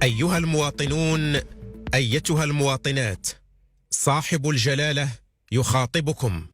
أيها المواطنون، أيتها المواطنات، صاحب الجلالة يخاطبكم.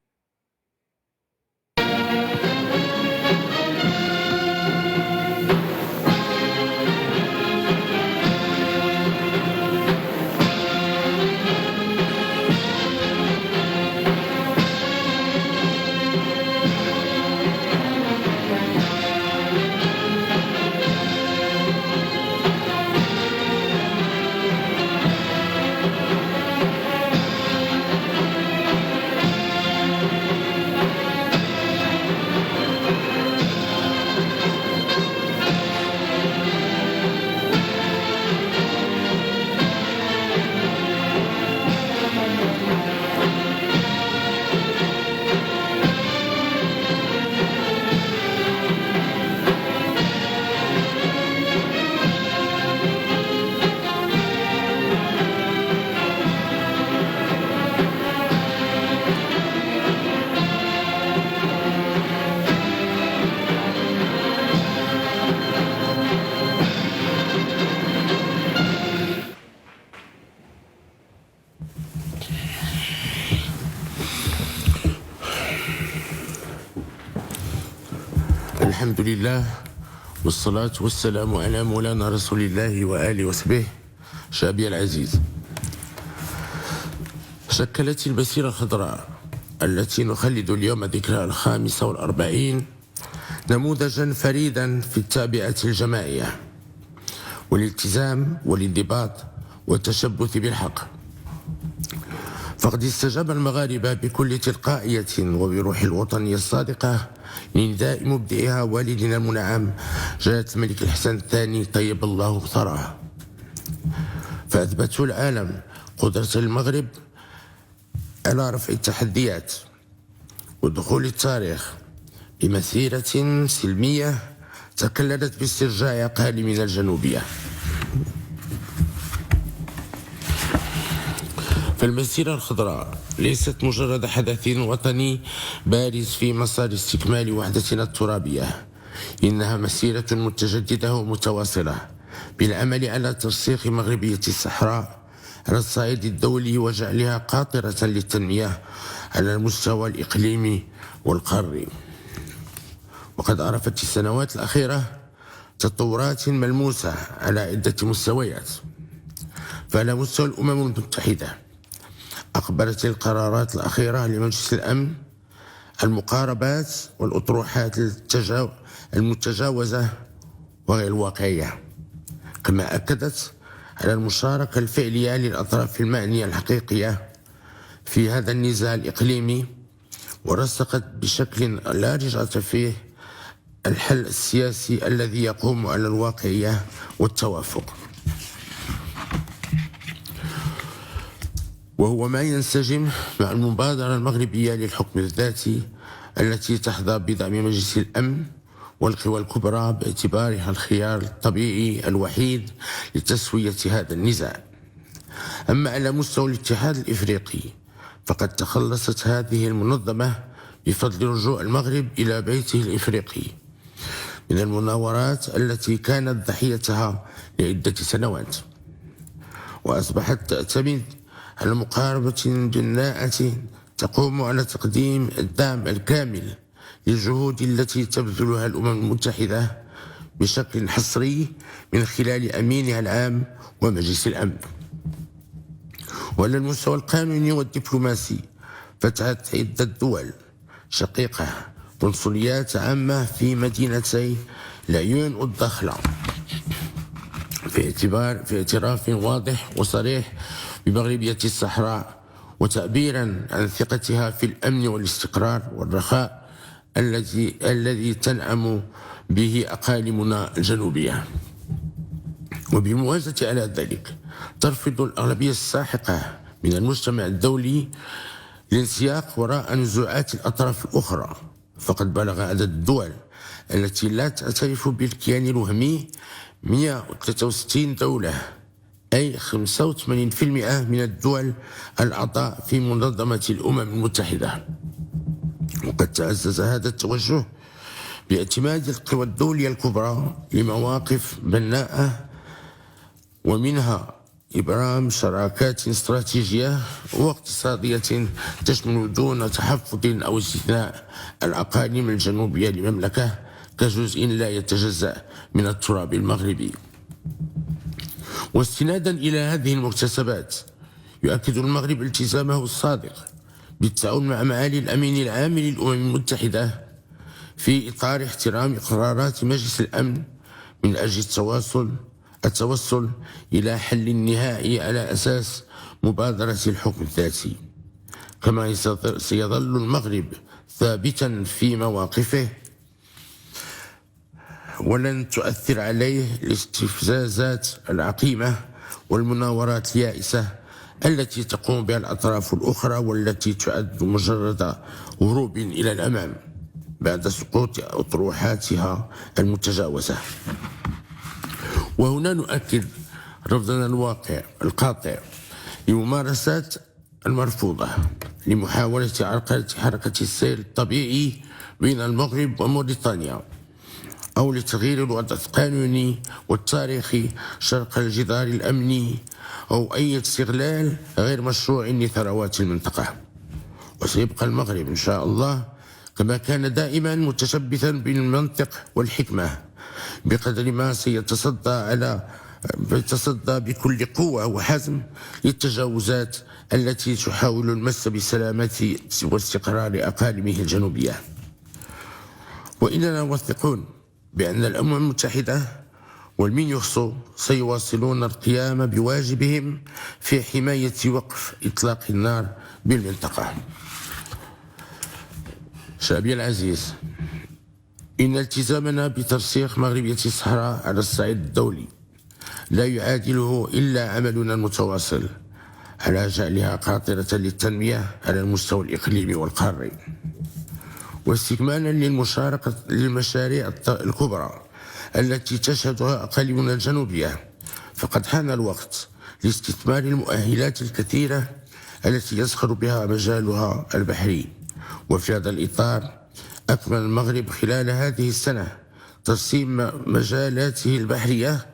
الحمد لله والصلاة والسلام على مولانا رسول الله وآله وصحبه. شعبي العزيز، شكلت المسيرة الخضراء التي نخلد اليوم ذكرها 45 نموذجا فريدا في التابعة الجماعية والالتزام والانضباط والتشبث بالحق. فقد استجاب المغاربة بكل تلقائية وبروح الوطنية الصادقة لنداء مبدئها والدنا المنعم جلالة الملك الحسن الثاني طيب الله ثراه، فأثبته العالم قدرة المغرب على رفع التحديات ودخول التاريخ بمسيرة سلمية تكللت باسترجاع أقاليمنا الجنوبية. فالمسيرة الخضراء ليست مجرد حدث وطني بارز في مسار استكمال وحدتنا الترابية، إنها مسيرة متجددة ومتواصلة بالعمل على ترسيخ مغربية الصحراء على الصعيد الدولي وجعلها قاطرة للتنمية على المستوى الإقليمي والقاري. وقد عرفت السنوات الأخيرة تطورات ملموسة على عدة مستويات. فعلى مستوى الأمم المتحدة أقبلت القرارات الأخيرة لمجلس الأمن المقاربات والأطروحات المتجاوزة وغير الواقعية، كما أكدت على المشاركة الفعلية للأطراف المعنية الحقيقية في هذا النزاع الإقليمي، ورسخت بشكل لا رجعة فيه الحل السياسي الذي يقوم على الواقعية والتوافق، وهو ما ينسجم مع المبادرة المغربية للحكم الذاتي التي تحظى بدعم مجلس الأمن والقوى الكبرى باعتبارها الخيار الطبيعي الوحيد لتسوية هذا النزاع. أما على مستوى الاتحاد الإفريقي فقد تخلصت هذه المنظمة بفضل رجوع المغرب إلى بيته الإفريقي من المناورات التي كانت ضحيتها لعدة سنوات، وأصبحت تعتمد على مقاربة بناءة تقوم على تقديم الدعم الكامل للجهود التي تبذلها الأمم المتحدة بشكل حصري من خلال أمينها العام ومجلس الأمن. وعلى المستوى القانوني والدبلوماسي فتحت عدة دول شقيقة قنصليات عامة في مدينتي العيون والدخلة في اعتراف واضح وصريح بمغربية الصحراء، وتعبيرا عن ثقتها في الأمن والاستقرار والرخاء الذي تنعم به أقاليمنا الجنوبية. وبالموازاة على ذلك ترفض الأغلبية الساحقة من المجتمع الدولي الانسياق وراء نزوعات الأطراف الأخرى، فقد بلغ عدد الدول التي لا تعترف بالكيان الوهمي 163 دولة، أي 85% من الدول الأعضاء في منظمة الأمم المتحدة. وقد تعزز هذا التوجه باعتماد القوى الدولية الكبرى لمواقف بناءة ومنها إبرام شراكات استراتيجية واقتصادية تشمل دون تحفظ أو استثناء الأقاليم الجنوبية للمملكة كجزء لا يتجزأ من التراب المغربي. واستنادا إلى هذه المكتسبات يؤكد المغرب التزامه الصادق بالتعاون مع معالي الأمين العام للأمم المتحدة في إطار احترام قرارات مجلس الأمن من أجل التوصل إلى حل نهائي على أساس مبادرة الحكم الذاتي. كما سيظل المغرب ثابتا في مواقفه ولن تؤثر عليه الاستفزازات العقيمة والمناورات اليائسة التي تقوم بها الأطراف الأخرى والتي تعد مجرد هروب إلى الأمام بعد سقوط أطروحاتها المتجاوزة. وهنا نؤكد رفضنا الواقع القاطع لممارسات المرفوضة لمحاولة عرقلة حركة السير الطبيعي بين المغرب وموريتانيا أو لتغيير الوضع القانوني والتاريخي شرق الجدار الأمني أو أي استغلال غير مشروع لثروات المنطقة. وسيبقى المغرب إن شاء الله كما كان دائما متشبثا بالمنطق والحكمة بقدر ما سيتصدى بكل قوة وحزم للتجاوزات التي تحاول المس بسلامة واستقرار أقاليمه الجنوبية. وإننا واثقون بأن الأمم المتحدة والمينيوخسو سيواصلون القيام بواجبهم في حماية وقف إطلاق النار بالمنطقة. شعبي العزيز، إن التزامنا بترسيخ مغربية الصحراء على الصعيد الدولي لا يعادله إلا عملنا المتواصل على جعلها قاطرة للتنمية على المستوى الإقليمي والقاري. واستكمالا للمشاريع الكبرى التي تشهدها أقاليمنا الجنوبية، فقد حان الوقت لاستثمار المؤهلات الكثيرة التي يزخر بها مجالها البحري. وفي هذا الإطار أكمل المغرب خلال هذه السنة ترسيم مجالاته البحرية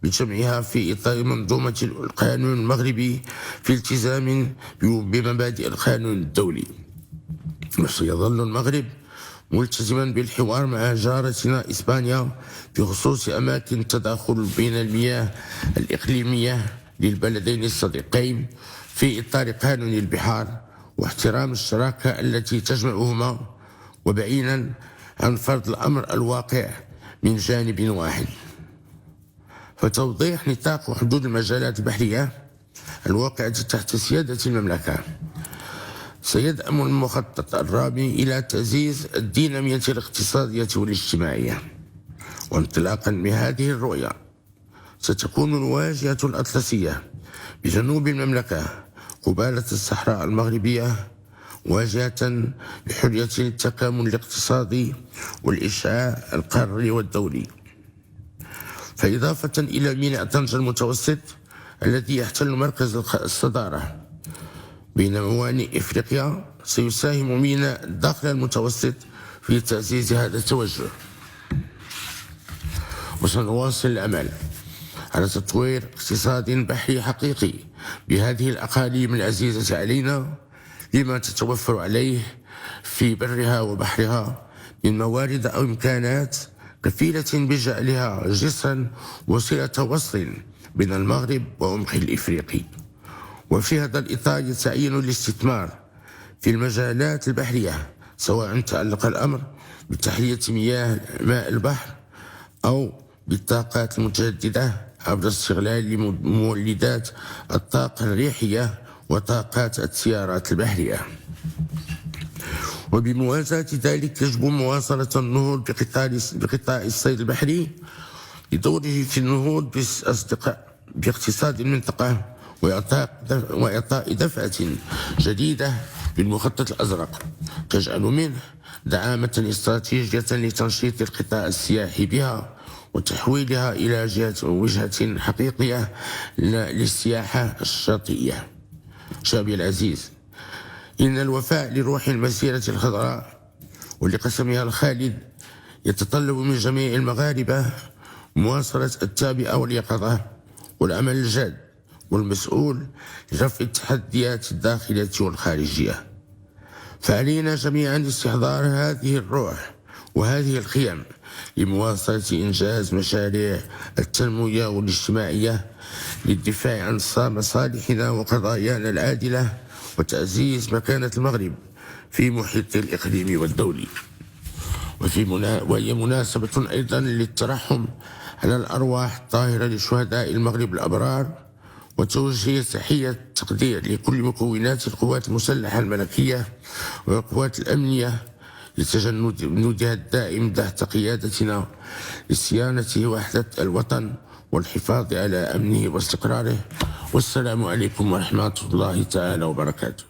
بجمعها في إطار منظومة القانون المغربي في التزام بمبادئ القانون الدولي. وسيظل المغرب ملتزما بالحوار مع جارتنا إسبانيا بخصوص أماكن التداخل بين المياه الإقليمية للبلدين الصديقين في إطار قانون البحار واحترام الشراكة التي تجمعهما، وبعيدا عن فرض الأمر الواقع من جانب واحد. فتوضيح نطاق وحدود المجالات البحرية الواقعة تحت سيادة المملكة سيدعم المخطط الرامي إلى تعزيز الدينامية الاقتصادية والاجتماعية. وانطلاقا من هذه الرؤية ستكون الواجهة الأطلسية بجنوب المملكة قبالة الصحراء المغربية واجهة بحرية التكامل الاقتصادي والإشعاع القاري والدولي. فإضافة إلى ميناء طنجة المتوسط الذي يحتل مركز الصدارة بين موانئ إفريقيا، سيساهم ميناء داخل المتوسط في تعزيز هذا التوجه. وسنواصل العمل على تطوير اقتصاد بحري حقيقي بهذه الأقاليم العزيزة علينا لما تتوفر عليه في برها وبحرها من موارد أو إمكانات كفيلة بجعلها جسرا وسيلة وصل بين المغرب وعمقه الإفريقي. وفي هذا الإطار يتعين الاستثمار في المجالات البحرية، سواء تعلق الأمر بتحلية ماء البحر أو بالطاقات المتجددة عبر استغلال مولدات الطاقة الريحية وطاقات السيارات البحرية. وبموازاة ذلك يجب مواصلة النهوض بقطاع الصيد البحري لدوره في النهوض باقتصاد المنطقة وإعطاء دفعة جديدة للمخطط الأزرق تجعل منه دعامة استراتيجية لتنشيط القطاع السياحي بها وتحويلها إلى وجهة حقيقية للسياحة الشاطئية. شعبي العزيز، إن الوفاء لروح المسيرة الخضراء ولقسمها الخالد يتطلب من جميع المغاربة مواصلة التعبئة واليقظة والعمل الجاد والمسؤول لرفع التحديات الداخلية والخارجية. فعلينا جميعا استحضار هذه الروح وهذه القيم لمواصلة إنجاز مشاريع التنمية والاجتماعية للدفاع عن مصالحنا وقضايانا العادلة وتعزيز مكانة المغرب في محيط الإقليمي والدولي. وهي مناسبة أيضا للترحم على الأرواح الطاهرة لشهداء المغرب الأبرار وتوجيه تحية تقدير لكل مكونات القوات المسلحة الملكية والقوات الأمنية لتجندها الدائم تحت قيادتنا لصيانة وحدة الوطن والحفاظ على أمنه واستقراره. والسلام عليكم ورحمة الله تعالى وبركاته.